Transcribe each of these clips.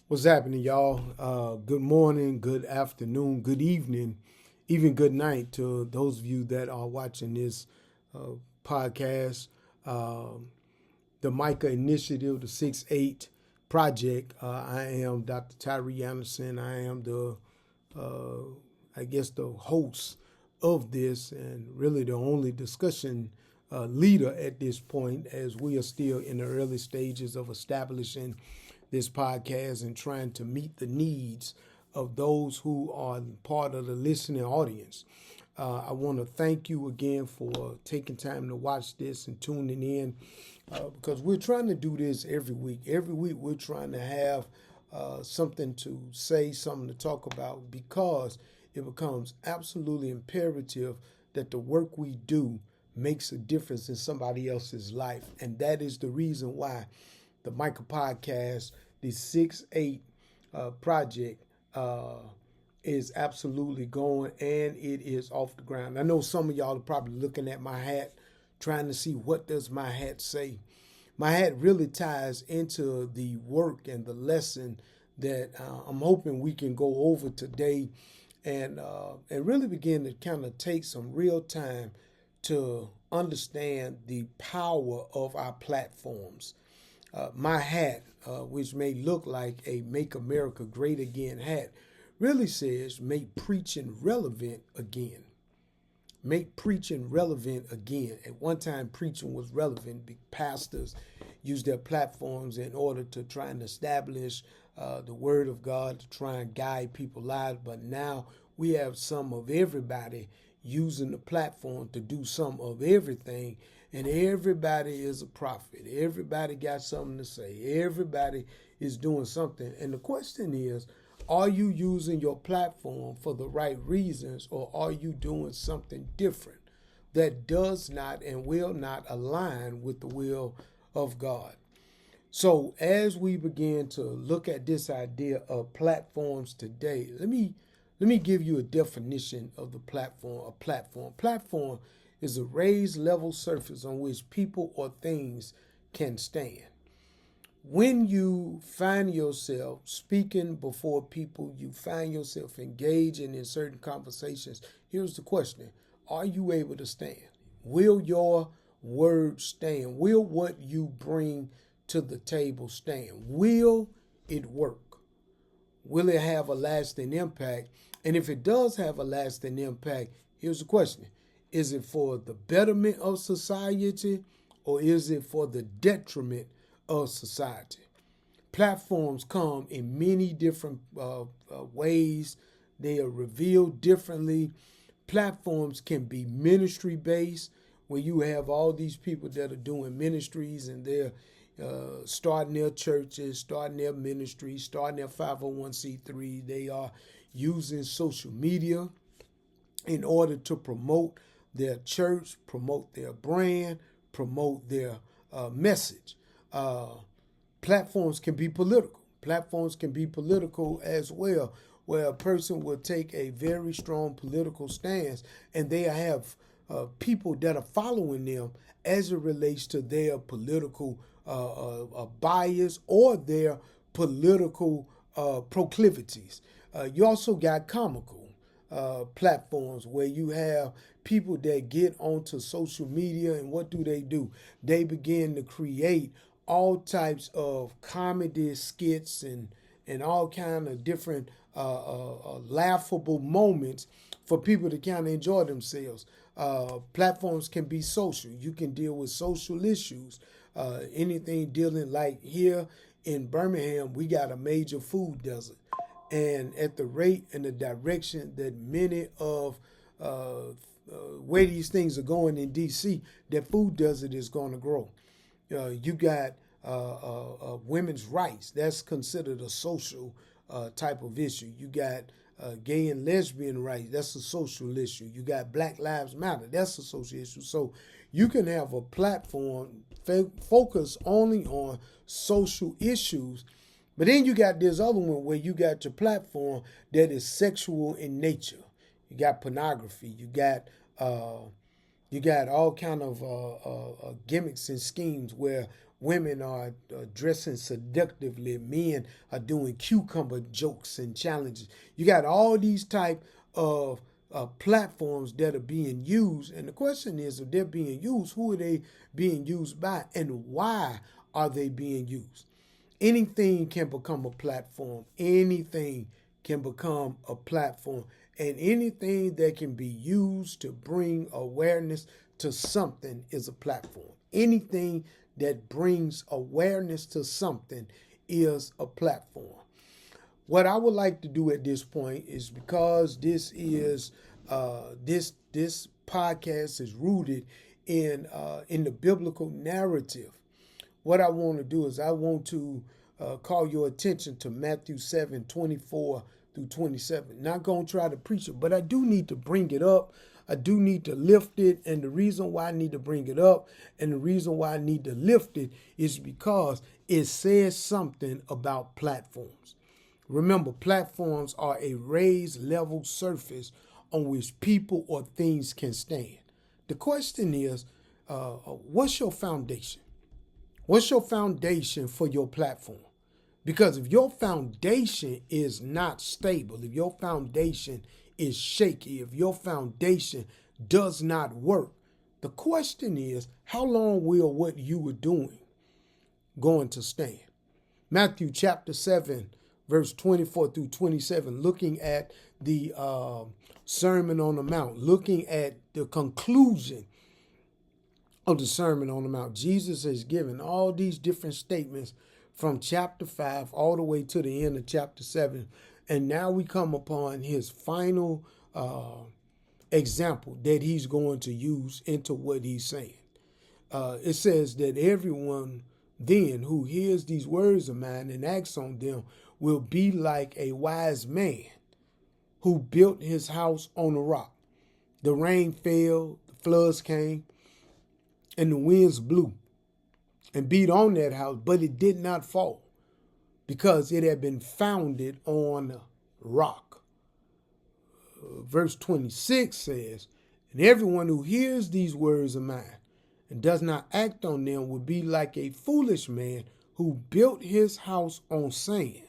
What's happening, y'all? Good morning, good afternoon, good evening, even good night to those of you that are watching this uh, podcast. Um the Micah Initiative, the 6-8 project. I am Dr. Tyree Anderson. I am uh, the host of this and really the only discussion leader at this point, as we are still in the early stages of establishing this podcast and trying to meet the needs of those who are part of the listening audience. I want to thank you again for taking time to watch this and tuning in because we're trying to do this every week. Every week, we're trying to have something to say, something to talk about, because it becomes absolutely imperative that the work we do makes a difference in somebody else's life. And that is the reason why the Micah Podcast, the 6-8 project, is absolutely going, and it is off the ground. I know some of y'all are probably looking at my hat, trying to see what does my hat say. My hat really ties into the work and the lesson that I'm hoping we can go over today, and really begin to kind of take some real time to understand the power of our platforms. My hat, which may look like a Make America Great Again hat, really says make preaching relevant again. Make preaching relevant again. At one time, preaching was relevant. Pastors used their platforms in order to try and establish the word of God, to try and guide people's lives. But now we have some of everybody using the platform to do some of everything, and everybody is a prophet. Everybody got something to say. Everybody is doing something. And the question is, are you using your platform for the right reasons, or are you doing something different that does not and will not align with the will of God? So, as we begin to look at this idea of platforms today, let me give you a definition of the platform. Platform is a raised level surface on which people or things can stand. When you find yourself speaking before people, you find yourself engaging in certain conversations, here's the question: are you able to stand? Will your word stand? Will what you bring to the table stand? Will it work? Will it have a lasting impact? And if it does have a lasting impact, here's the question: is it for the betterment of society, or is it for the detriment of society? Platforms come in many different ways. They are revealed differently. Platforms can be ministry based, where you have all these people that are doing ministries, and they're starting their churches, starting their ministries, starting their 501c3. They are using social media in order to promote their church, promote their brand, promote their message. Uh, Platforms can be political. Platforms can be political as well, where a person will take a very strong political stance, and they have people that are following them as it relates to their political bias or their political proclivities. You also got comical platforms, where you have people that get onto social media, and what do? They begin to create all types of comedy skits and all kind of different laughable moments for people to kind of enjoy themselves. Platforms can be social. You can deal with social issues. Anything dealing, like here in Birmingham, we got a major food desert, and at the rate and the direction that many of where these things are going in DC, that food desert is going to grow. You got women's rights. That's considered a social type of issue. You got gay and lesbian rights. That's a social issue. You got Black Lives Matter. That's a social issue. So you can have a platform focus only on social issues, but then you got this other one where you got your platform that is sexual in nature. You got pornography. You got all kind of gimmicks and schemes where Women are dressing seductively. Men are doing cucumber jokes and challenges. You got all these type of platforms that are being used. And the question is, if they're being used, who are they being used by and why are they being used? Anything can become a platform. Anything can become a platform. And anything that can be used to bring awareness to something is a platform. Anything that brings awareness to something is a platform. What I would like to do at this point is, because this is this podcast is rooted in the biblical narrative. What I want to do is I want to call your attention to Matthew 7:24-27. Not going to try to preach it, but I do need to bring it up. I do need to lift it. And the reason why I need to bring it up and the reason why I need to lift it is because it says something about platforms. Remember, platforms are a raised level surface on which people or things can stand. The question is, what's your foundation? What's your foundation for your platform? Because if your foundation is not stable, if your foundation is shaky, if your foundation does not work, the question is, how long will what you are doing going to stand? Matthew chapter 7, verse 24-27, looking at the Sermon on the Mount, looking at the conclusion of the Sermon on the Mount. Jesus has given all these different statements from chapter 5 all the way to the end of chapter 7. And now we come upon his final example that he's going to use into what he's saying. It says that everyone then who hears these words of mine and acts on them will be like a wise man who built his house on a rock. The rain fell, the floods came, and the winds blew and beat on that house, but it did not fall because it had been founded on rock. Verse 26 says, and everyone who hears these words of mine and does not act on them will be like a foolish man who built his house on sand.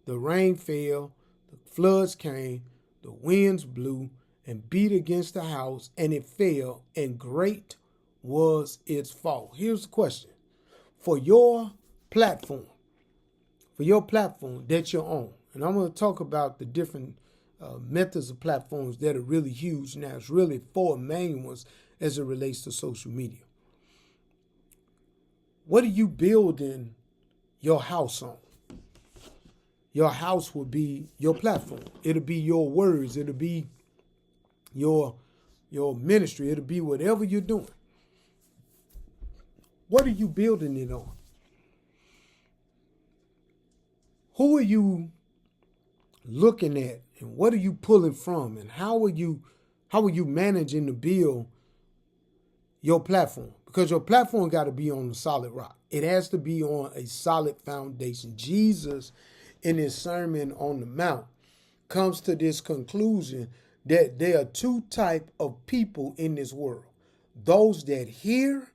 The rain fell, the floods came, the winds blew and beat against the house, and it fell, and great was its fall. Here's the question. For your platform that you're on, and I'm going to talk about the different methods of platforms that are really huge now. It's really four main ones as it relates to social media. What are you building your house on? Your house will be your platform. It'll be your words. It'll be your ministry. It'll be whatever you're doing. What are you building it on? Who are you looking at, and what are you pulling from, and how are you managing to build your platform? Because your platform got to be on a solid rock. It has to be on a solid foundation. Jesus, in his Sermon on the Mount, comes to this conclusion that there are two types of people in this world. Those that hear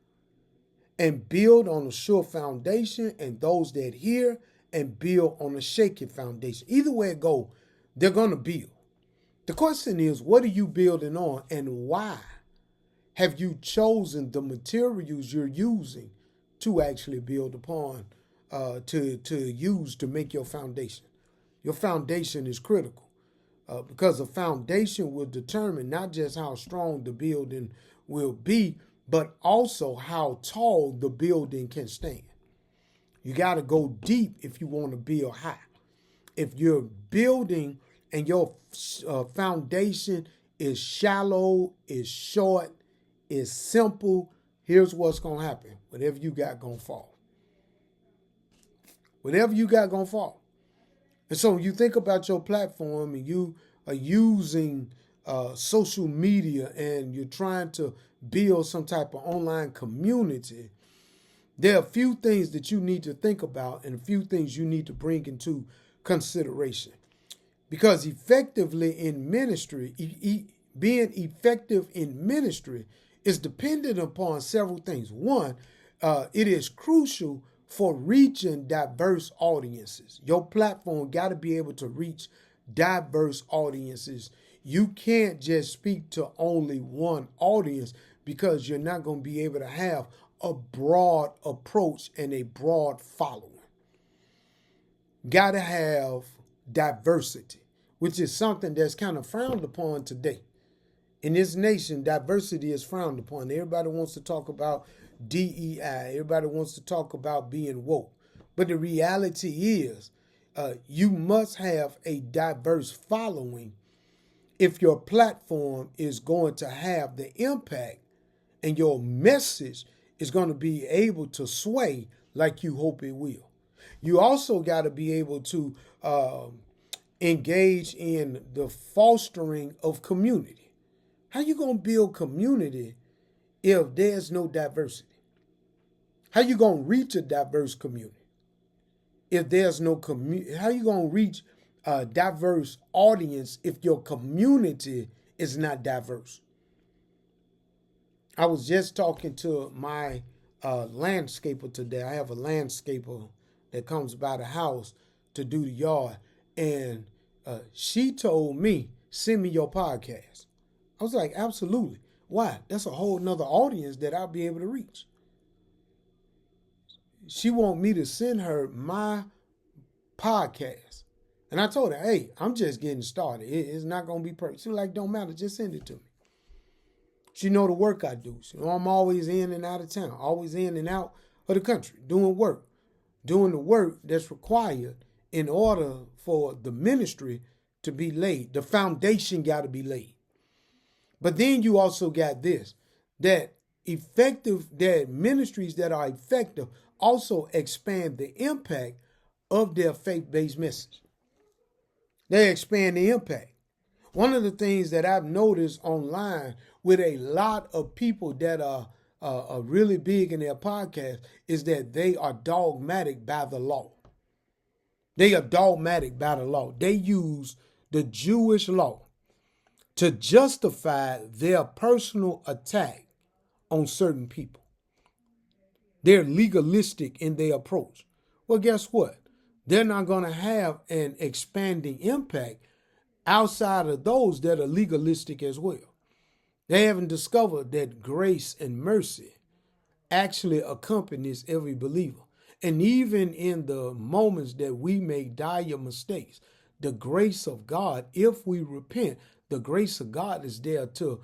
and build on a sure foundation, and those that hear and build on a shaky foundation. Either way it go, they're going to build. The question is, what are you building on, and why have you chosen the materials you're using to actually build upon, to use to make your foundation? Your foundation is critical because the foundation will determine not just how strong the building will be, but also how tall the building can stand. You got to go deep if you want to build high. If you're building and your foundation is shallow, is short, is simple, here's what's going to happen. Whatever you got going to fall. Whatever you got going to fall. And so when you think about your platform and you are using social media and you're trying to build some type of online community, there are a few things that you need to think about and a few things you need to bring into consideration. Because effectively in ministry, being effective in ministry is dependent upon several things. One, It is crucial for reaching diverse audiences. Your platform got to be able to reach diverse audiences. You can't just speak to only one audience because you're not going to be able to have a broad approach and a broad following. Got to have diversity, which is something that's kind of frowned upon today. In this nation, diversity is frowned upon. Everybody wants to talk about DEI. Everybody wants to talk about being woke. But the reality is, you must have a diverse following if your platform is going to have the impact and your message is going to be able to sway like you hope it will. You also got to be able to engage in the fostering of community. How you going to build community if there's no diversity? How you going to reach a diverse community if there's no community? How you going to reach a diverse audience if your community is not diverse? I was just talking to my landscaper today. I have a landscaper that comes by the house to do the yard. And she told me, send me your podcast. I was like, absolutely. Why? That's a whole nother audience that I'll be able to reach. She want me to send her my podcast. And I told her, hey, I'm just getting started. It's not going to be perfect. She was like, don't matter. Just send it to me. She know the work I do. She know I'm always in and out of town, always in and out of the country, doing work, doing the work that's required in order for the ministry to be laid. The foundation got to be laid. But then you also got this, that ministries that are effective also expand the impact of their faith-based message. They expand the impact. One of the things that I've noticed online with a lot of people that are really big in their podcast is that they are dogmatic by the law. They are dogmatic by the law. They use the Jewish law to justify their personal attack on certain people. They're legalistic in their approach. Well, guess what? They're not going to have an expanding impact outside of those that are legalistic as well. They haven't discovered that grace and mercy actually accompanies every believer. And even in the moments that we make dire mistakes, the grace of God, if we repent, the grace of God is there to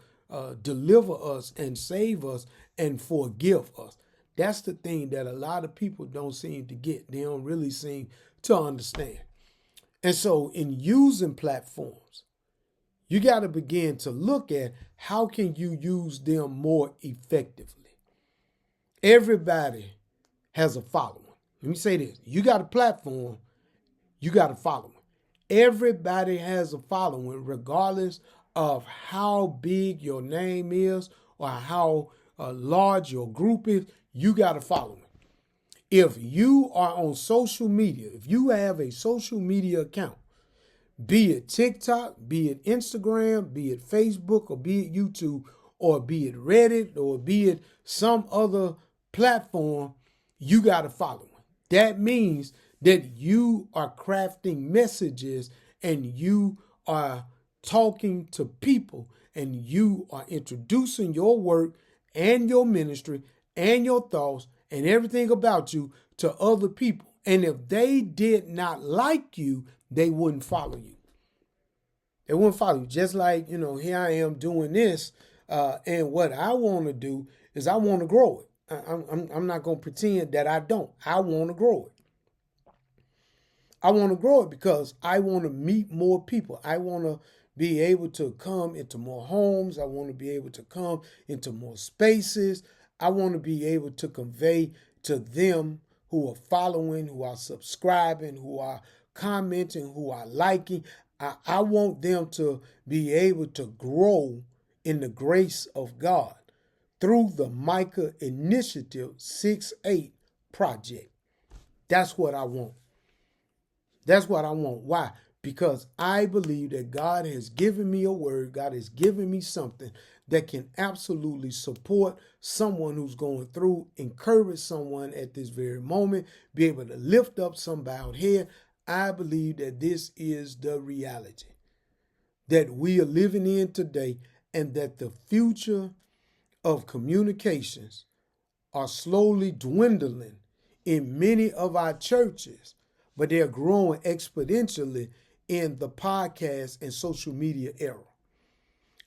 deliver us and save us and forgive us. That's the thing that a lot of people don't seem to get. They don't really seem to understand. And so in using platforms, you got to begin to look at how can you use them more effectively. Everybody has a following. Let me say this. You got a platform, you got a following. Everybody has a following regardless of how big your name is or how large your group is. You got a following. If you are on social media, if you have a social media account, be it TikTok, be it Instagram, be it Facebook, or be it YouTube, or be it Reddit, or be it some other platform, you got a following. That means that you are crafting messages and you are talking to people and you are introducing your work and your ministry and your thoughts and everything about you to other people. And if they did not like you, they wouldn't follow you. They wouldn't follow you. Just like, here I am doing this. And what I want to do is I want to grow it. I'm not going to pretend that I don't. I want to grow it. I want to grow it because I want to meet more people. I want to be able to come into more homes. I want to be able to come into more spaces. I want to be able to convey to them who are following, who are subscribing, who are commenting, who are liking. I want them to be able to grow in the grace of God through the Micah Initiative 6-8 project. That's what I want. That's what I want. Why? Because I believe that God has given me a word. God has given me something that can absolutely support someone who's going through, encourage someone at this very moment, be able to lift up some bowed head. I believe that this is the reality that we are living in today, and that the future of communications are slowly dwindling in many of our churches, but they're growing exponentially in the podcast and social media era.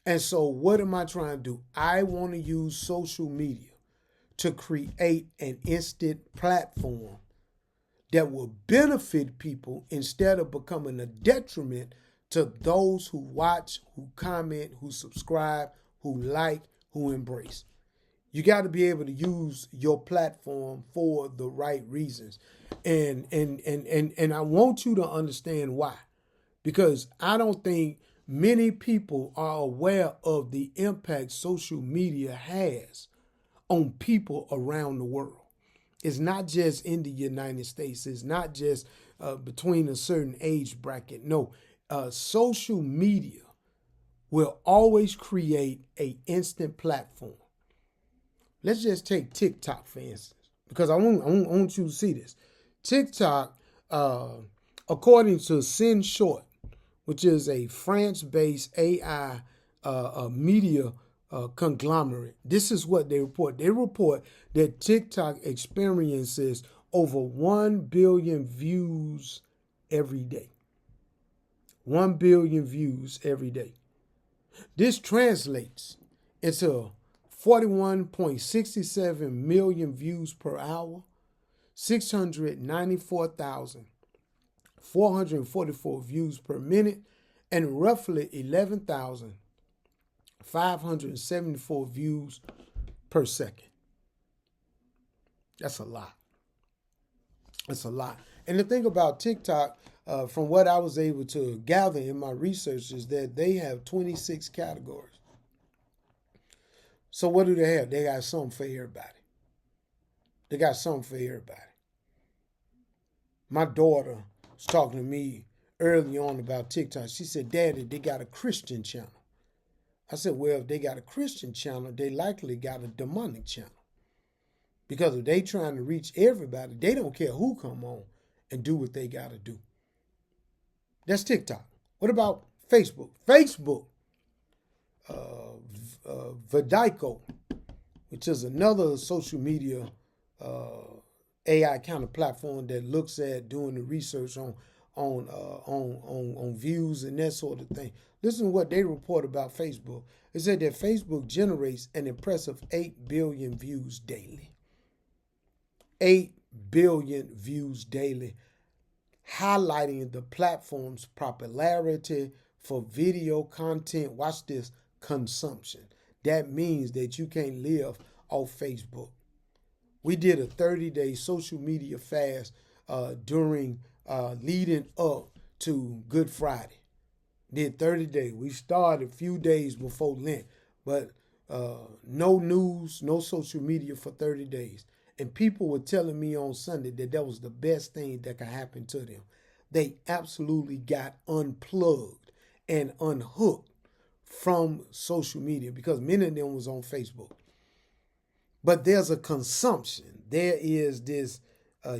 And so what am I trying to do? I want to use social media to create an instant platform that will benefit people instead of becoming a detriment to those who watch, who comment, who subscribe, who like, who embrace. You got to be able to use your platform for the right reasons. And I want you to understand why. Because I don't think many people are aware of the impact social media has on people around the world. It's not just in the United States. It's not just between a certain age bracket. No, social media will always create an instant platform. Let's just take TikTok, for instance, because I want you to see this. TikTok, according to Sin Short, which is a France-based AI media conglomerate, this is what they report. They report that TikTok experiences over 1 billion views every day. 1 billion views every day. This translates into 41.67 million views per hour, 694,444 views per minute, and roughly 11,574 views per second. That's a lot. That's a lot. And the thing about TikTok, from what I was able to gather in my research, is that they have 26 categories. So what do they have? They got something for everybody. They got something for everybody. My daughter was talking to me early on about TikTok. She said, Daddy, they got a Christian channel. I said, well, if they got a Christian channel, they likely got a demonic channel. Because if they trying to reach everybody, they don't care who come on and do what they got to do. That's TikTok. What about Facebook? Facebook. Vidiko, which is another social media AI kind of platform that looks at doing the research on views and that sort of thing. Listen to what they report about Facebook. It said that Facebook generates an impressive 8 billion views daily. 8 billion views daily, highlighting the platform's popularity for video content. Watch this. Consumption. That means that you can't live off Facebook. We did a 30-day social media fast during leading up to Good Friday. Did 30 days. We started a few days before Lent, but no news, no social media for 30 days. And people were telling me on Sunday that that was the best thing that could happen to them. They absolutely got unplugged and unhooked from social media because many of them was on Facebook. But there's a consumption. There is this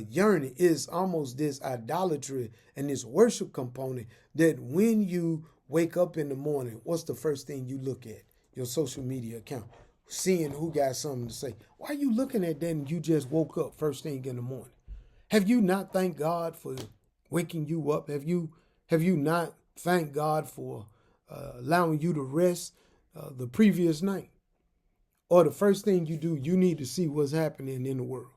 yearning. It's almost this idolatry and this worship component that when you wake up in the morning, what's the first thing you look at? Your social media account. Seeing who got something to say. Why are you looking at that and you just woke up first thing in the morning? Have you not thanked God for waking you up? Have you not thanked God for allowing you to rest the previous night? Or the first thing you do, you need to see what's happening in the world.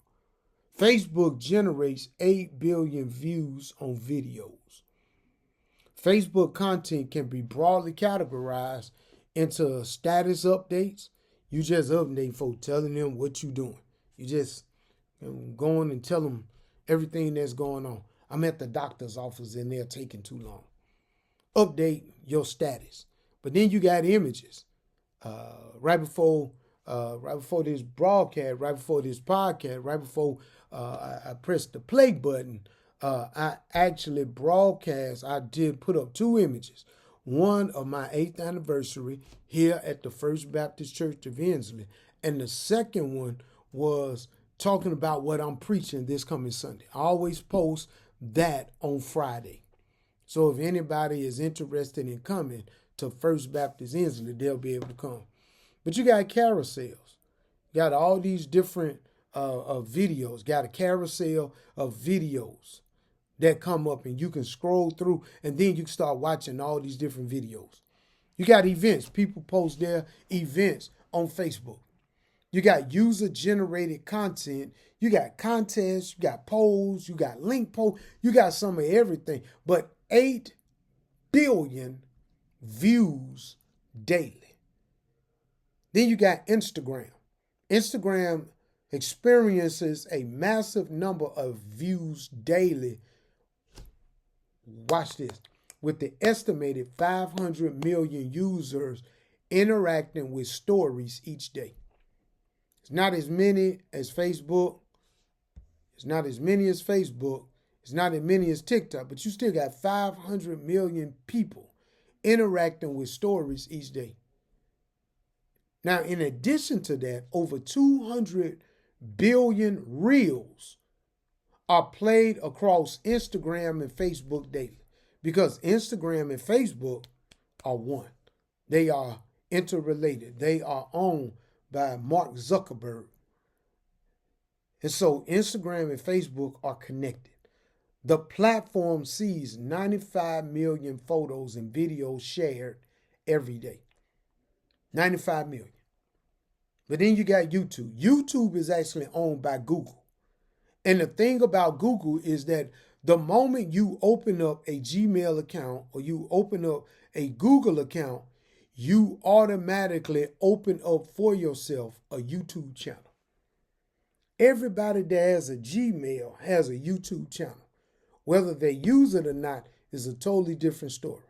Facebook generates 8 billion views on videos. Facebook content can be broadly categorized into status updates. You just update folks, telling them what you're doing. You just go on and tell them everything that's going on. I'm at the doctor's office and they're taking too long. Update your status. But then you got images. Right before this broadcast, right before this podcast, right before I pressed the play button, I actually broadcast. I did put up 2 images. one of my 8th anniversary here at the First Baptist Church of Ensley. And the second one was talking about what I'm preaching this coming Sunday. I always post that on Friday. So if anybody is interested in coming to First Baptist Ensley, they'll be able to come. But you got carousels. You got all these different videos. Got a carousel of videos that come up, and you can scroll through, and then you can start watching all these different videos. You got events. People post their events on Facebook. You got user-generated content. You got contests. You got polls. You got link polls. You got some of everything. But 8 billion views daily. Then you got Instagram. Instagram experiences a massive number of views daily. Watch this. With the estimated 500 million users interacting with stories each day. It's not as many as Facebook. It's not as many as Facebook. It's not as many as TikTok, but you still got 500 million people interacting with stories each day. Now, in addition to that, over 200 billion reels are played across Instagram and Facebook daily, because Instagram and Facebook are one. They are interrelated. They are owned by Mark Zuckerberg. And so Instagram and Facebook are connected. The platform sees 95 million photos and videos shared every day. 95 million. But then you got YouTube. YouTube is actually owned by Google. And the thing about Google is that the moment you open up a Gmail account or you open up a Google account, you automatically open up for yourself a YouTube channel. Everybody that has a Gmail has a YouTube channel. Whether they use it or not is a totally different story.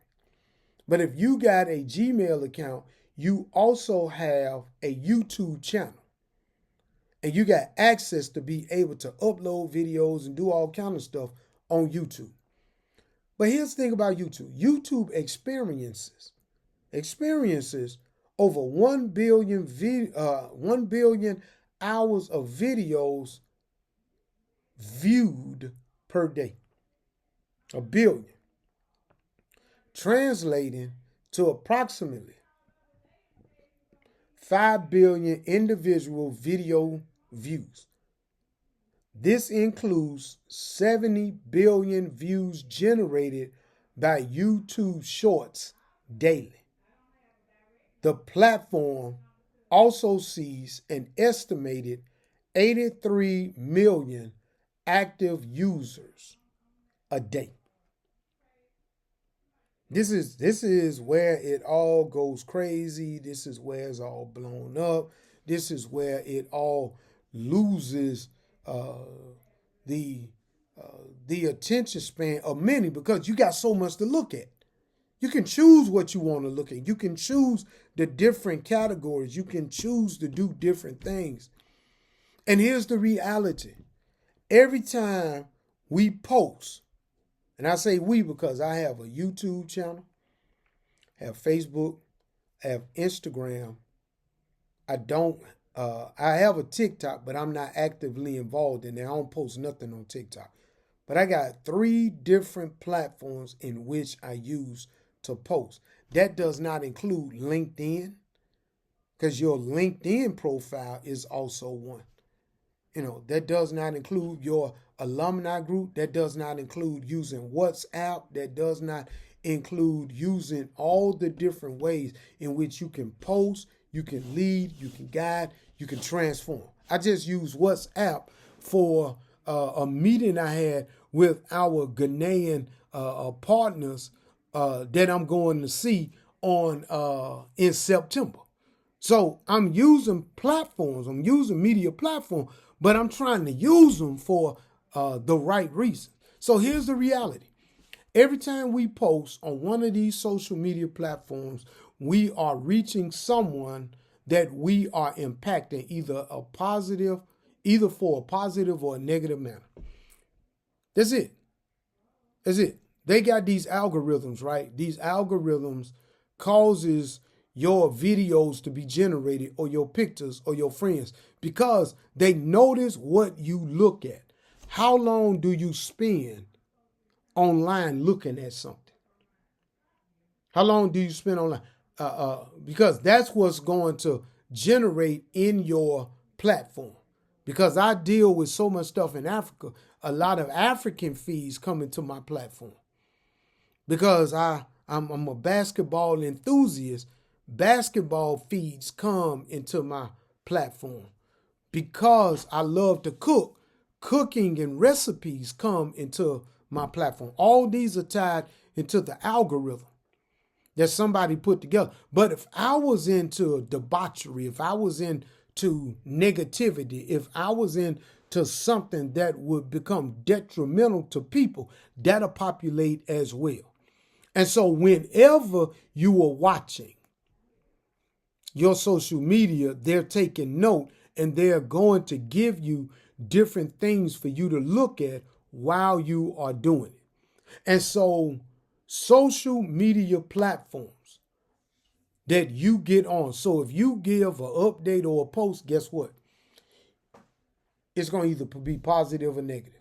But if you got a Gmail account, you also have a YouTube channel. And you got access to be able to upload videos and do all kind of stuff on YouTube. But here's the thing about YouTube. YouTube experiences over 1 billion hours of videos viewed per day. 1 billion. Translating to approximately 5 billion individual video views. This includes 70 billion views generated by YouTube Shorts daily. The platform also sees an estimated 83 million active users a day. This is where it all goes crazy. This is where it's all blown up. This is where it all loses the attention span of many, because you got so much to look at. You can choose what you want to look at. You can choose the different categories. You can choose to do different things. And here's the reality. Every time we post, and I say we because I have a YouTube channel, have Facebook, have Instagram. I have a TikTok, but I'm not actively involved in it. I don't post nothing on TikTok. But I got 3 different platforms in which I use to post. That does not include LinkedIn, because your LinkedIn profile is also one. That does not include your alumni group. That does not include using WhatsApp. That does not include using all the different ways in which you can post, you can lead, you can guide, you can transform. I just use WhatsApp for a meeting I had with our Ghanaian partners that I'm going to see in September. So I'm using platforms. I'm using media platforms, but I'm trying to use them for the right reason. So here's the reality. Every time we post on one of these social media platforms, we are reaching someone that we are impacting either for a positive or a negative manner. That's it. They got these algorithms, right? These algorithms causes your videos to be generated or your pictures or your friends because they notice what you look at. How long do you spend online looking at something? How long do you spend online? Because that's what's going to generate in your platform. Because I deal with so much stuff in Africa, a lot of African feeds come into my platform. Because I'm a basketball enthusiast, basketball feeds come into my platform. Because I love to cook, cooking and recipes come into my platform. All these are tied into the algorithm that somebody put together. But if I was into debauchery, if I was into negativity, if I was into something that would become detrimental to people, that'll populate as well. And so whenever you are watching your social media, they're taking note and they're going to give you different things for you to look at while you are doing it. And so social media platforms that you get on. So if you give an update or a post, guess what? It's going to either be positive or negative.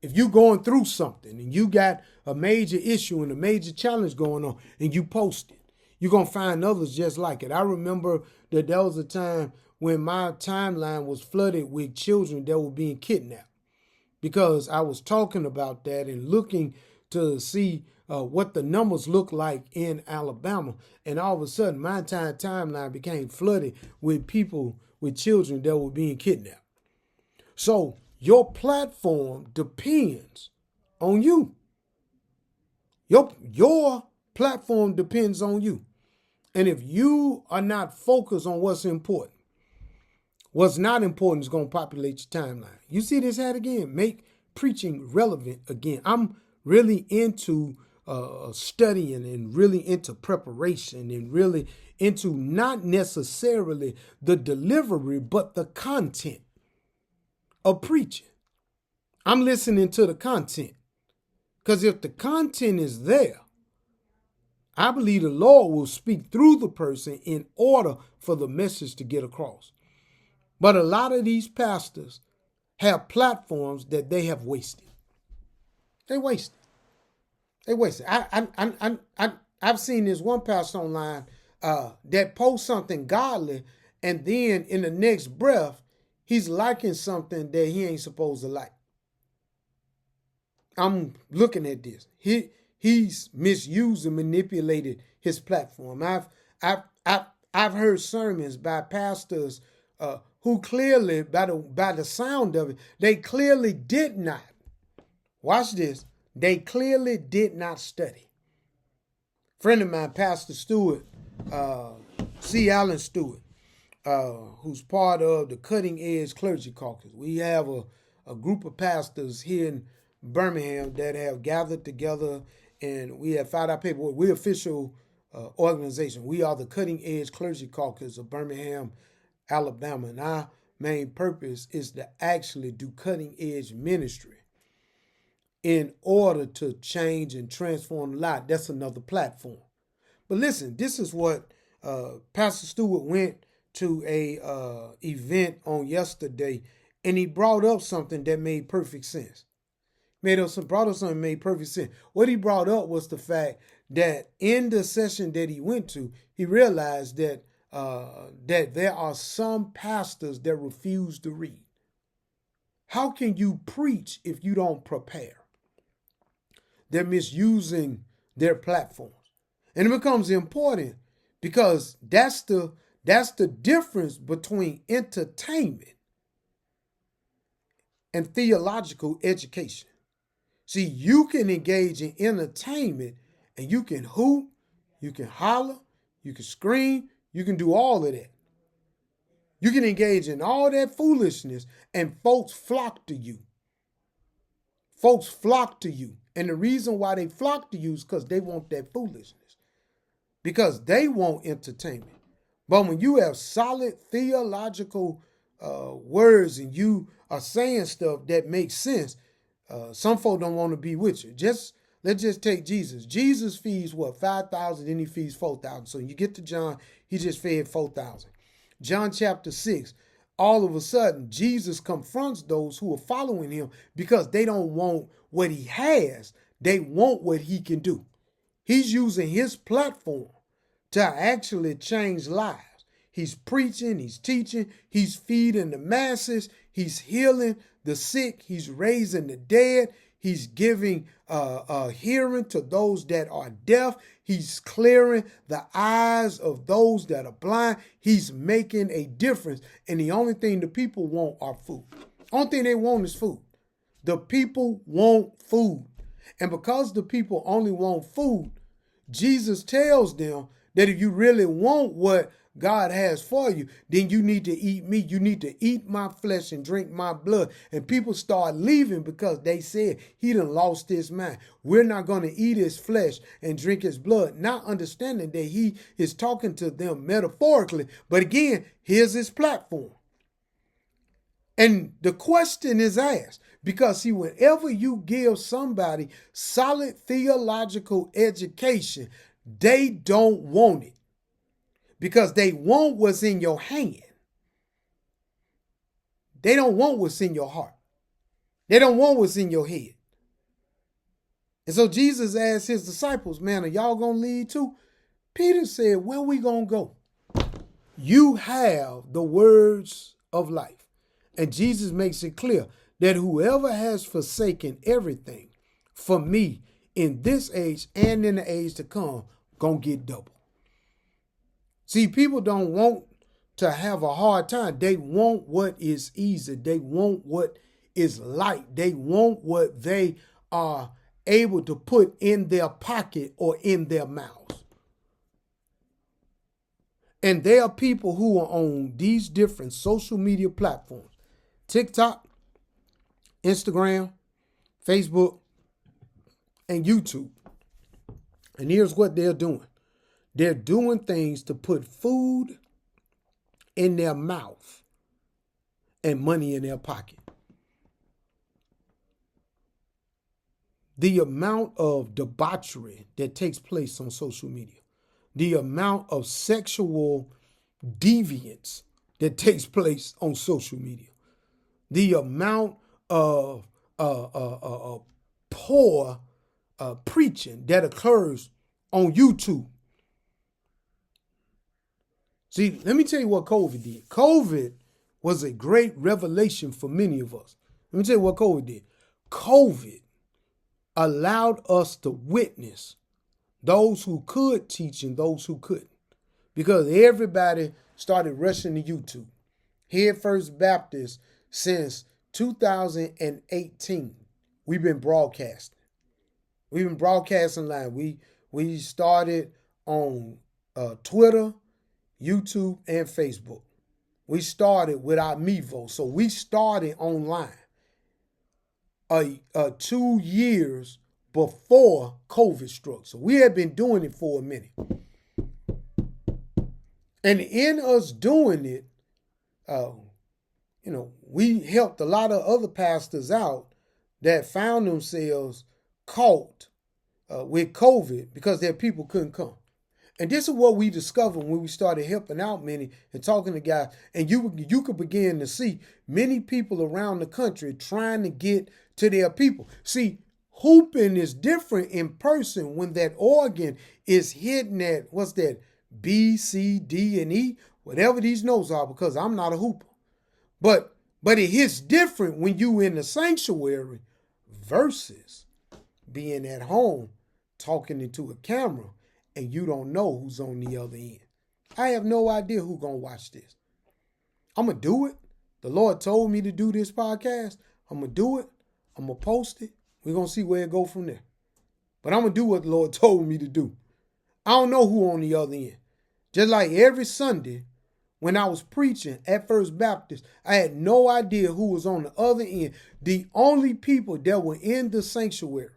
If you're going through something and you got a major issue and a major challenge going on and you post it, you're going to find others just like it. I remember that there was a time when my timeline was flooded with children that were being kidnapped because I was talking about that and looking to see what the numbers look like in Alabama. And all of a sudden, my entire timeline became flooded with people, with children that were being kidnapped. So your platform depends on you. Your platform depends on you. And if you are not focused on what's important, what's not important is going to populate your timeline. You see this hat again? Make preaching relevant again. I'm really into studying and really into preparation and really into not necessarily the delivery, but the content of preaching. I'm listening to the content because if the content is there, I believe the Lord will speak through the person in order for the message to get across. But a lot of these pastors have platforms that they have wasted. They wasted. They wasted. I've seen this one pastor online that posts something godly, and then in the next breath, he's liking something that he ain't supposed to like. I'm looking at this. He's misused and manipulated his platform. I've heard sermons by pastors who clearly, by the sound of it, they clearly did not. Watch this. They clearly did not study. Friend of mine, Pastor Stewart, C. Allen Stewart, who's part of the Cutting Edge Clergy Caucus. We have a group of pastors here in Birmingham that have gathered together, and we have filed our paperwork. We're official organization. We are the Cutting Edge Clergy Caucus of Birmingham, Alabama, and our main purpose is to actually do cutting edge ministry in order to change and transform life. That's another platform. But listen, this is what Pastor Stewart went to a event on yesterday, and he brought up something that made perfect sense. Brought up something that made perfect sense. What he brought up was the fact that in the session that he went to, he realized that that there are some pastors that refuse to read. How can you preach if you don't prepare? They're misusing their platforms. And it becomes important because that's the difference between entertainment and theological education. See, you can engage in entertainment and you can hoot, you can holler, you can scream, you can do all of that. You can engage in all that foolishness and folks flock to you. Folks flock to you. And the reason why they flock to you is because they want that foolishness. Because they want entertainment. But when you have solid theological words and you are saying stuff that makes sense, some folk don't want to be with you. Just Let's just take Jesus. Jesus feeds what? 5,000, then he feeds 4,000. So you get to John, he just fed 4,000. John chapter 6, all of a sudden, Jesus confronts those who are following him because they don't want what he has. They want what he can do. He's using his platform to actually change lives. He's preaching, he's teaching, he's feeding the masses, he's healing the sick, he's raising the dead, he's giving hearing to those that are deaf, he's clearing the eyes of those that are blind, he's making a difference. And the only thing the people want are food. Only thing they want is food. The people want food. And because the people only want food, Jesus tells them that if you really want what God has for you, then you need to eat me. You need to eat my flesh and drink my blood. And people start leaving because they said he done lost his mind. We're not going to eat his flesh and drink his blood, not understanding that he is talking to them metaphorically. But again, here's his platform. And the question is asked because, see, whenever you give somebody solid theological education, they don't want it because they want what's in your hand. They don't want what's in your heart. They don't want what's in your head. And so Jesus asked his disciples, man, are y'all going to lead too? Peter said, where we going to go? You have the words of life. And Jesus makes it clear that whoever has forsaken everything for me in this age and in the age to come, gonna get double. See, people don't want to have a hard time. They want what is easy. They want what is light. They want what they are able to put in their pocket or in their mouths. And there are people who are on these different social media platforms. TikTok, Instagram, Facebook, and YouTube. And here's what they're doing. They're doing things to put food in their mouth and money in their pocket. The amount of debauchery that takes place on social media, the amount of sexual deviance that takes place on social media, the amount of poor preaching that occurs on YouTube. See, let me tell you what COVID did. COVID was a great revelation for many of us. Let me tell you what COVID did. COVID allowed us to witness those who could teach and those who couldn't, because everybody started rushing to YouTube. Here at First Baptist, since 2018, we've been broadcasting. We've been broadcasting live. We started on Twitter, YouTube, and Facebook. We started with our Mevo. So we started online 2 years before COVID struck. So we had been doing it for a minute. And in us doing it, we helped a lot of other pastors out that found themselves caught with COVID because their people couldn't come. And this is what we discovered when we started helping out many and talking to guys. And you could begin to see many people around the country trying to get to their people. See, hooping is different in person when that organ is hitting at, what's that, B, C, D, and E, whatever these notes are, because I'm not a hooper. But it hits different when you in the sanctuary versus being at home talking into a camera and you don't know who's on the other end. I have no idea who's going to watch this. I'm going to do it. The Lord told me to do this podcast. I'm going to do it. I'm going to post it. We're going to see where it goes from there. But I'm going to do what the Lord told me to do. I don't know who on the other end. Just like every Sunday when I was preaching at First Baptist, I had no idea who was on the other end. The only people that were in the sanctuary,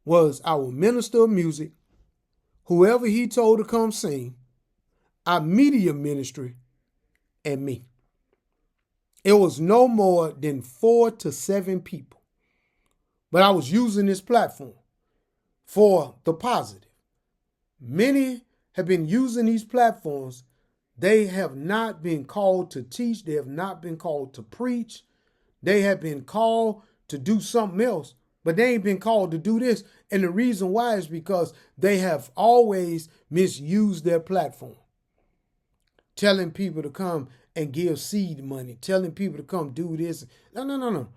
was our minister of music, whoever he told to come sing, our media ministry, and me. It was no more than 4 to 7 people. But I was using this platform for the positive. Many have been using these platforms. They have not been called to teach. They have not been called to preach. They have been called to do something else, but they ain't been called to do this. And the reason why is because they have always misused their platform. Telling people to come and give seed money, telling people to come do this. No.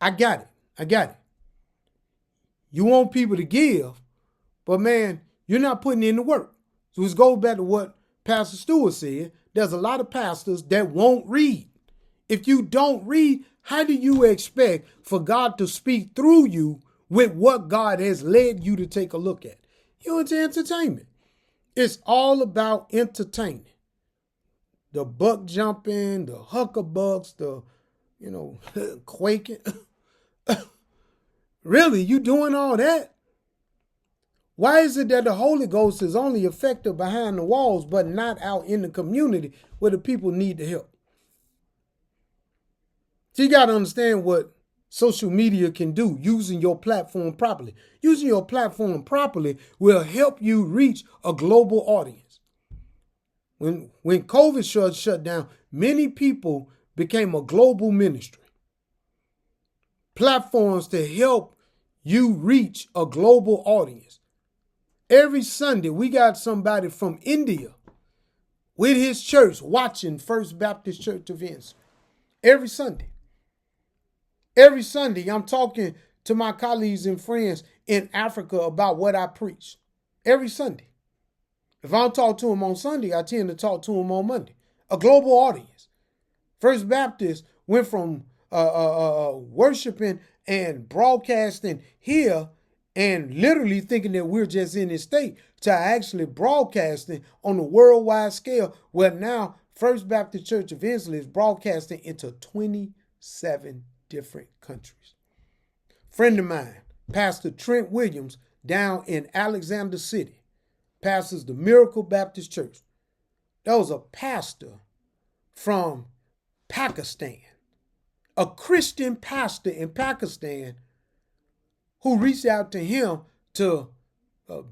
I got it. I got it. You want people to give, but man, you're not putting in the work. So let's go back to what Pastor Stewart said. There's a lot of pastors that won't read. If you don't read, how do you expect for God to speak through you with what God has led you to take a look at? You're into entertainment. It's all about entertainment. The buck jumping, the huckabucks, the, quaking. Really, you doing all that? Why is it that the Holy Ghost is only effective behind the walls, but not out in the community where the people need the help? So you got to understand what social media can do using your platform properly. Using your platform properly will help you reach a global audience. When COVID shut down, many people became a global ministry. Platforms to help you reach a global audience. Every Sunday, we got somebody from India with his church watching First Baptist Church events. Every Sunday. Every Sunday, I'm talking to my colleagues and friends in Africa about what I preach. Every Sunday. If I don't talk to them on Sunday, I tend to talk to them on Monday. A global audience. First Baptist went from worshiping and broadcasting here and literally thinking that we're just in this state to actually broadcasting on a worldwide scale, where now First Baptist Church of Inslee is broadcasting into 27 different countries. Friend of mine, Pastor Trent Williams, down in Alexander City, pastors the Miracle Baptist Church. That was a pastor from Pakistan, a Christian pastor in Pakistan who reached out to him to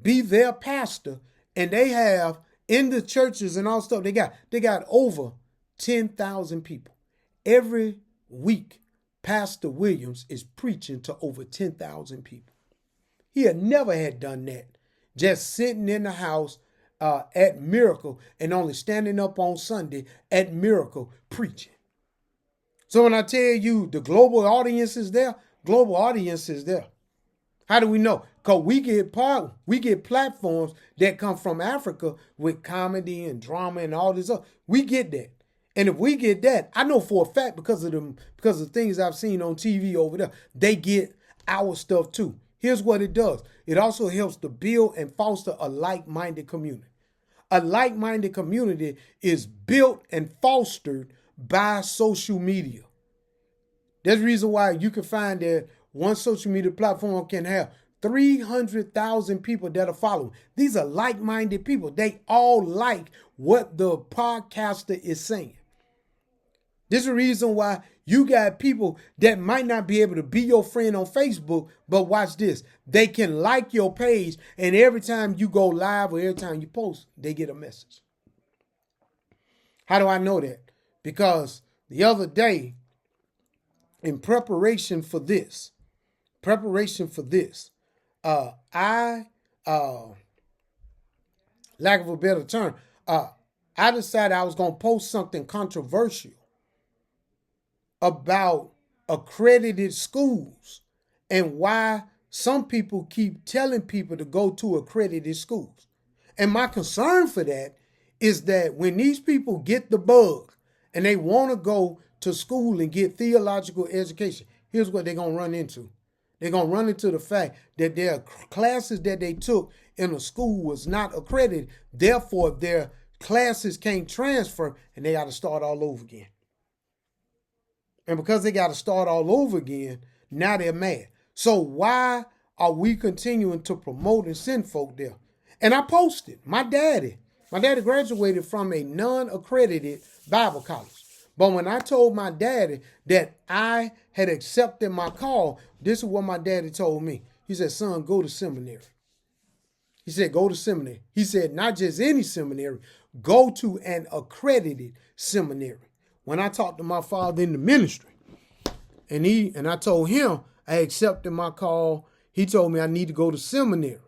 be their pastor. And they have in the churches and all stuff, they got over 10,000 people. Every week, Pastor Williams is preaching to over 10,000 people. He had never had done that. Just sitting in the house at Miracle and only standing up on Sunday at Miracle preaching. So when I tell you the global audience is there, global audience is there. How do we know? Because we get platforms that come from Africa with comedy and drama and all this stuff. We get that. And if we get that, I know for a fact because of things I've seen on TV over there, they get our stuff too. Here's what it does. It also helps to build and foster a like-minded community. A like-minded community is built and fostered by social media. There's a reason why you can find that one social media platform can have 300,000 people that are following. These are like-minded people. They all like what the podcaster is saying. This is the reason why you got people that might not be able to be your friend on Facebook, but watch this. They can like your page, and every time you go live or every time you post, they get a message. How do I know that? Because the other day, in preparation for this, I lack of a better term, I decided I was going to post something controversial about accredited schools and why some people keep telling people to go to accredited schools. And my concern for that is that when these people get the bug and they want to go to school and get theological education, here's what they're going to run into. They're going to run into the fact that their classes that they took in a school was not accredited. Therefore, their classes can't transfer and they got to start all over again. And because they got to start all over again, now they're mad. So why are we continuing to promote and send folk there? And I posted, my daddy graduated from a non-accredited Bible college. But when I told my daddy that I had accepted my call, this is what my daddy told me. He said, son, go to seminary. He said, go to seminary. He said, not just any seminary, go to an accredited seminary. When I talked to my father in the ministry, and I told him I accepted my call, he told me I need to go to seminary.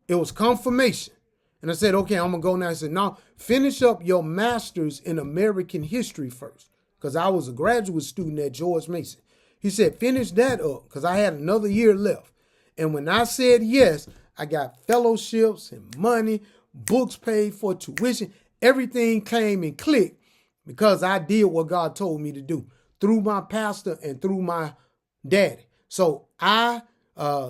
It was confirmation. And I said, okay, I'm going to go now. He said, now finish up your master's in American history first, because I was a graduate student at George Mason. He said, finish that up, because I had another year left. And when I said yes, I got fellowships and money, books paid for, tuition. Everything came and clicked because I did what God told me to do through my pastor and through my daddy. So I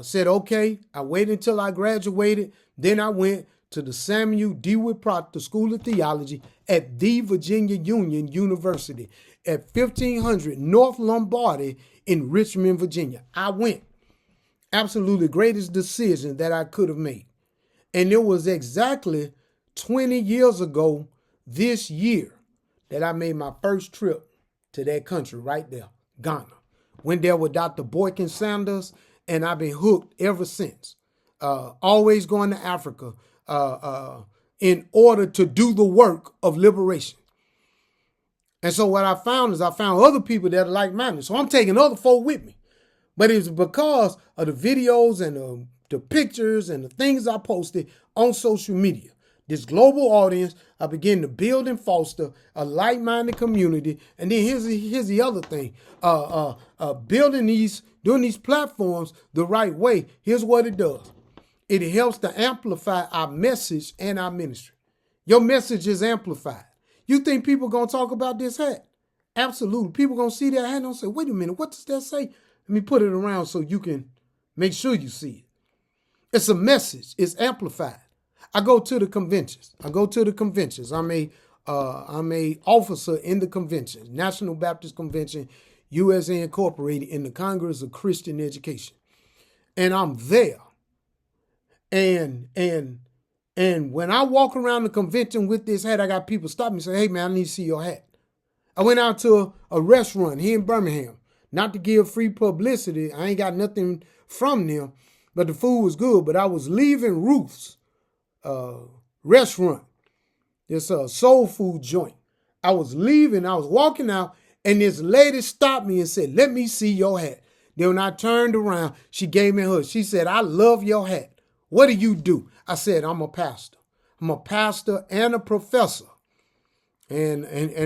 said, okay, I waited until I graduated. Then I went to the Samuel DeWitt Proctor School of Theology at the Virginia Union University at 1500 North Lombardy in Richmond, Virginia. I went. Absolutely greatest decision that I could have made. And it was exactly 20 years ago this year that I made my first trip to that country right there, Ghana. Went there with Dr. Boykin Sanders, and I've been hooked ever since. Always going to Africa in order to do the work of liberation. And so what I found is I found other people that are like-minded. So I'm taking other folk with me. But it's because of the videos and the pictures and the things I posted on social media. This global audience, I began to build and foster a like-minded community. And then here's the other thing. Doing these platforms the right way, here's what it does. It helps to amplify our message and our ministry. Your message is amplified. You think people going to talk about this hat? Absolutely. People going to see that hat and say, wait a minute, what does that say? Let me put it around so you can make sure you see it. It's a message. It's amplified. I go to the conventions. I'm a officer in the convention, National Baptist Convention, USA Incorporated, in the Congress of Christian Education. And I'm there. And when I walk around the convention with this hat, I got people stop me and say, hey man, I need to see your hat. I went out to a restaurant here in Birmingham. Not to give free publicity. I ain't got nothing from them, but the food was good. But I was leaving Ruth's restaurant. It's a soul food joint. I was walking out, and this lady stopped me and said, let me see your hat. Then when I turned around, she gave me a hug. She said, I love your hat. What do you do? I said, I'm a pastor. I'm a pastor and a professor. And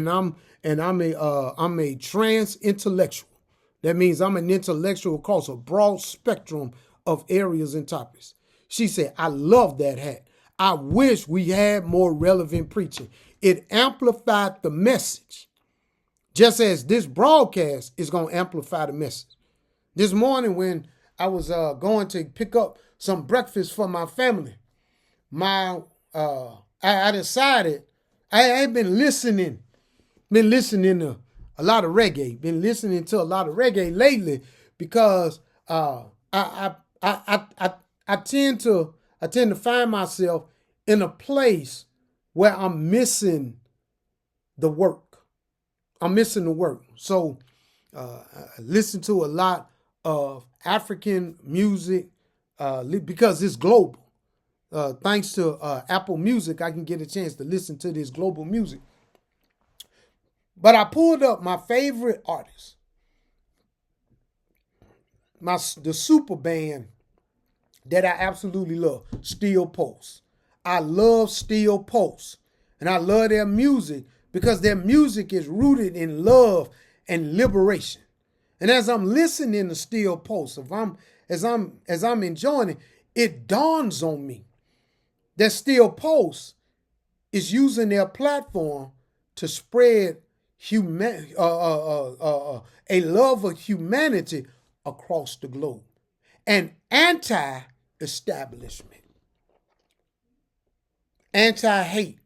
I'm a trans intellectual. That means I'm an intellectual across a broad spectrum of areas and topics. She said, I love that hat. I wish we had more relevant preaching. It amplified the message, just as this broadcast is going to amplify the message. This morning when I was going to pick up some breakfast for my family, I decided I had been listening to a lot of reggae. Been listening to a lot of reggae lately because I tend to find myself in a place where I'm missing the work. So I listen to a lot of African music because it's global. Thanks to Apple Music, I can get a chance to listen to this global music. But I pulled up my favorite artist, the super band that I absolutely love, Steel Pulse. I love Steel Pulse, and I love their music because their music is rooted in love and liberation. And as I'm listening to Steel Pulse, as I'm enjoying it, it dawns on me that Steel Pulse is using their platform to spread a love of humanity across the globe, and anti-establishment, anti-hate,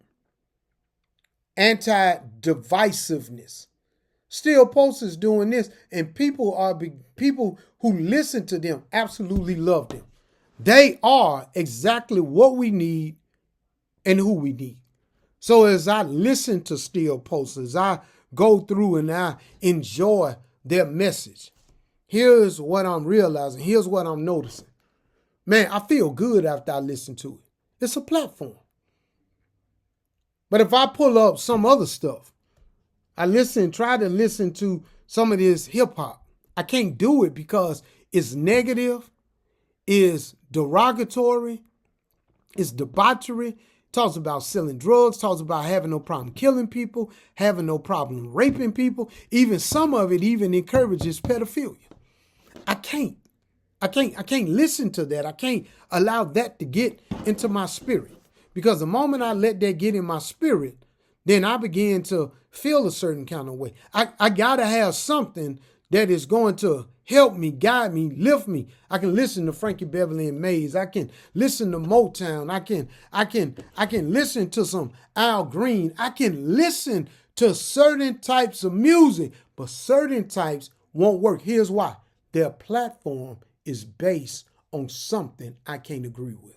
anti-divisiveness. Steel Pulse is doing this, and people who listen to them absolutely love them. They are exactly what we need and who we need. So as I listen to Still Post, as I go through and I enjoy their message, here's what I'm realizing. Here's what I'm noticing. Man, I feel good after I listen to it. It's a platform. But if I pull up some other stuff, try to listen to some of this hip hop. I can't do it because it's negative, it's derogatory, it's debauchery, talks about selling drugs, talks about having no problem killing people, having no problem raping people. Even some of it even encourages pedophilia. I can't listen to that. I can't allow that to get into my spirit. Because the moment I let that get in my spirit, then I begin to feel a certain kind of way. I got to have something that is going to help me, guide me, lift me. I can listen to Frankie Beverly and Mays. I can listen to Motown. I can listen to some Al Green. I can listen to certain types of music, but certain types won't work. Here's why. Their platform is based on something I can't agree with.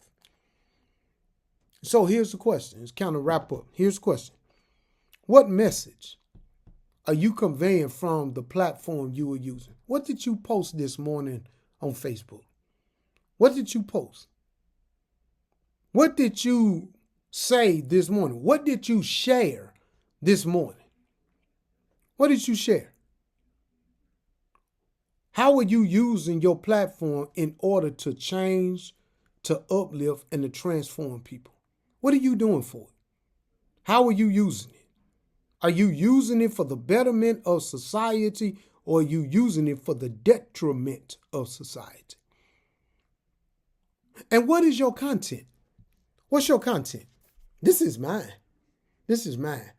So here's the question. It's kind of wrap up. Here's the question. What message are you conveying from the platform you are using? What did you post this morning on Facebook? What did you post? What did you say this morning? What did you share this morning? What did you share? How are you using your platform in order to change, to uplift, and to transform people? What are you doing for it? How are you using it? Are you using it for the betterment of society, or are you using it for the detriment of society? And what is your content? What's your content? This is mine. This is mine.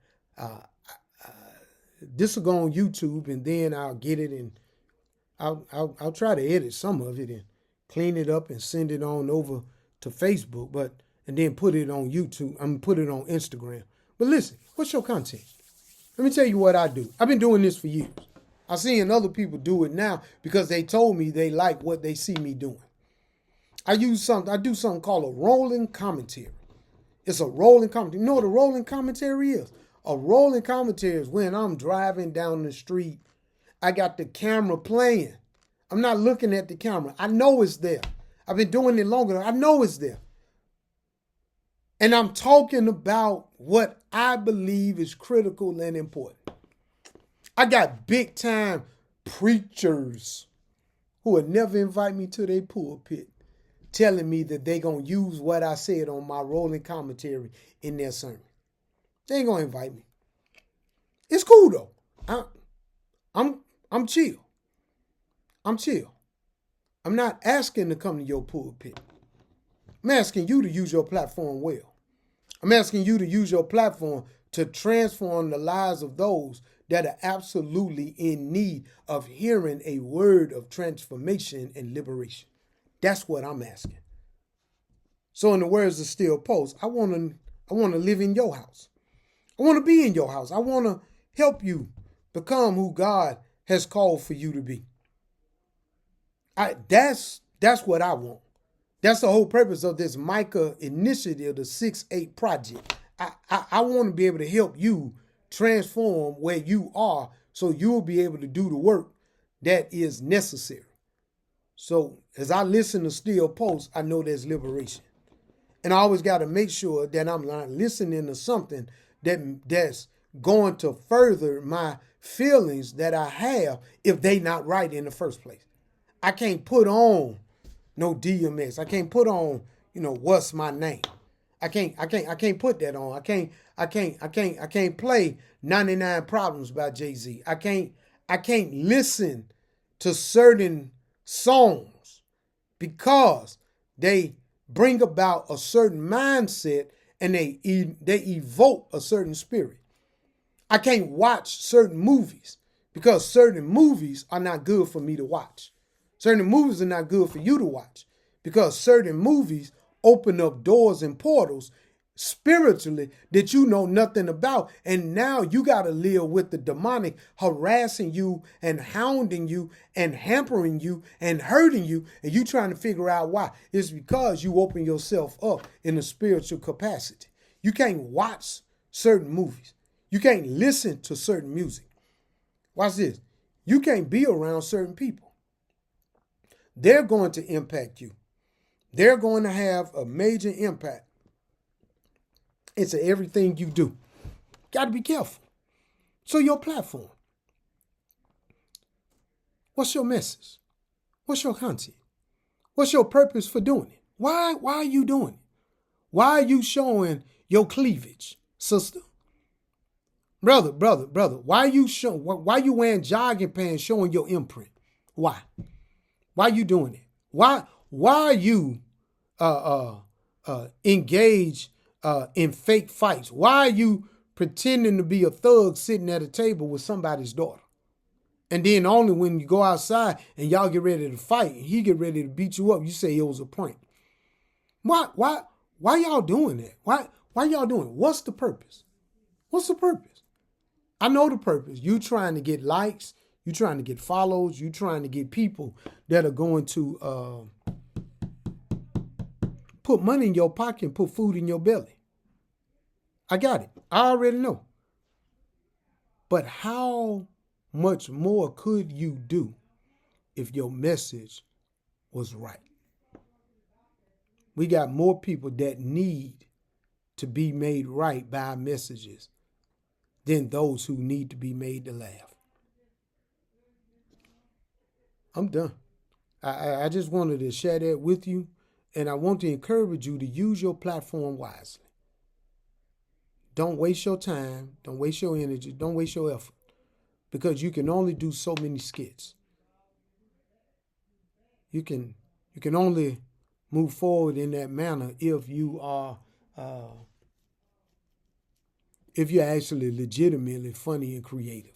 This will go on YouTube, and then I'll get it, and I'll try to edit some of it and clean it up and send it on over to Facebook, and then put it on YouTube. Put it on Instagram. But listen, what's your content? Let me tell you what I do. I've been doing this for years. I'm seeing other people do it now because they told me they like what they see me doing. I do something called a rolling commentary. It's a rolling commentary. You know what a rolling commentary is? A rolling commentary is when I'm driving down the street. I got the camera playing. I'm not looking at the camera. I know it's there. I've been doing it longer. I know it's there. And I'm talking about what I believe is critical and important. I got big time preachers who would never invite me to their pulpit telling me that they're going to use what I said on my rolling commentary in their sermon. They ain't going to invite me. It's cool though. I'm chill. I'm chill. I'm not asking to come to your pulpit. I'm asking you to use your platform well. I'm asking you to use your platform to transform the lives of those that are absolutely in need of hearing a word of transformation and liberation. That's what I'm asking. So in the words of Still Post, I want to live in your house. I want to be in your house. I want to help you become who God has called for you to be. That's what I want. That's the whole purpose of this Micah initiative, the 6-8 project. I want to be able to help you transform where you are so you'll be able to do the work that is necessary. So as I listen to Still Post, I know there's liberation. And I always got to make sure that I'm not listening to something that's going to further my feelings that I have if they not right in the first place. I can't put on no DMX. I can't put on, what's my name. I can't put that on. I can't play 99 Problems by Jay-Z. I can't listen to certain songs because they bring about a certain mindset and they evoke a certain spirit. I can't watch certain movies because certain movies are not good for me to watch. Certain movies are not good for you to watch because certain movies open up doors and portals spiritually that you know nothing about. And now you got to live with the demonic harassing you and hounding you and hampering you and hurting you. And you trying to figure out why. It's because you open yourself up in a spiritual capacity. You can't watch certain movies. You can't listen to certain music. Watch this. You can't be around certain people. They're going to impact you. They're going to have a major impact into everything you do. Got to be careful. So your platform. What's your message? What's your content? What's your purpose for doing it? Why are you doing it? Why are you showing your cleavage, sister? Brother, why you wearing jogging pants showing your imprint? Why? Why you doing it? Why are you engaged in fake fights? Why are you pretending to be a thug sitting at a table with somebody's daughter? And then only when you go outside and y'all get ready to fight and he get ready to beat you up, you say it was a prank. Why y'all doing that? Why y'all doing it? What's the purpose? What's the purpose? I know the purpose. You trying to get likes. You trying to get follows. You trying to get people that are going to put money in your pocket and put food in your belly. I got it. I already know. But how much more could you do if your message was right? We got more people that need to be made right by our messages than those who need to be made to laugh. I'm done. I just wanted to share that with you, and I want to encourage you to use your platform wisely. Don't waste your time. Don't waste your energy. Don't waste your effort, because you can only do so many skits. You can only move forward in that manner if you are if you're actually legitimately funny and creative.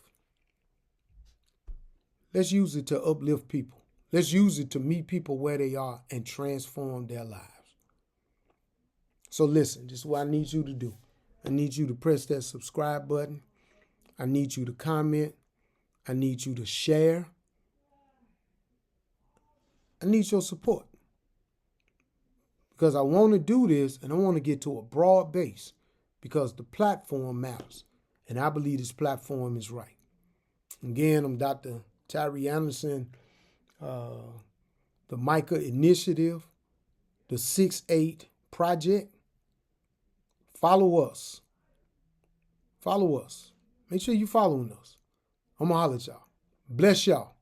Let's use it to uplift people. Let's use it to meet people where they are and transform their lives. So listen, this is what I need you to do. I need you to press that subscribe button. I need you to comment. I need you to share. I need your support, because I want to do this and I want to get to a broad base, because the platform matters. And I believe this platform is right. Again, I'm Dr. Tyree Anderson, the Micah Initiative, the 6-8 Project. Follow us. Follow us. Make sure you're following us. I'm going to holler at y'all. Bless y'all.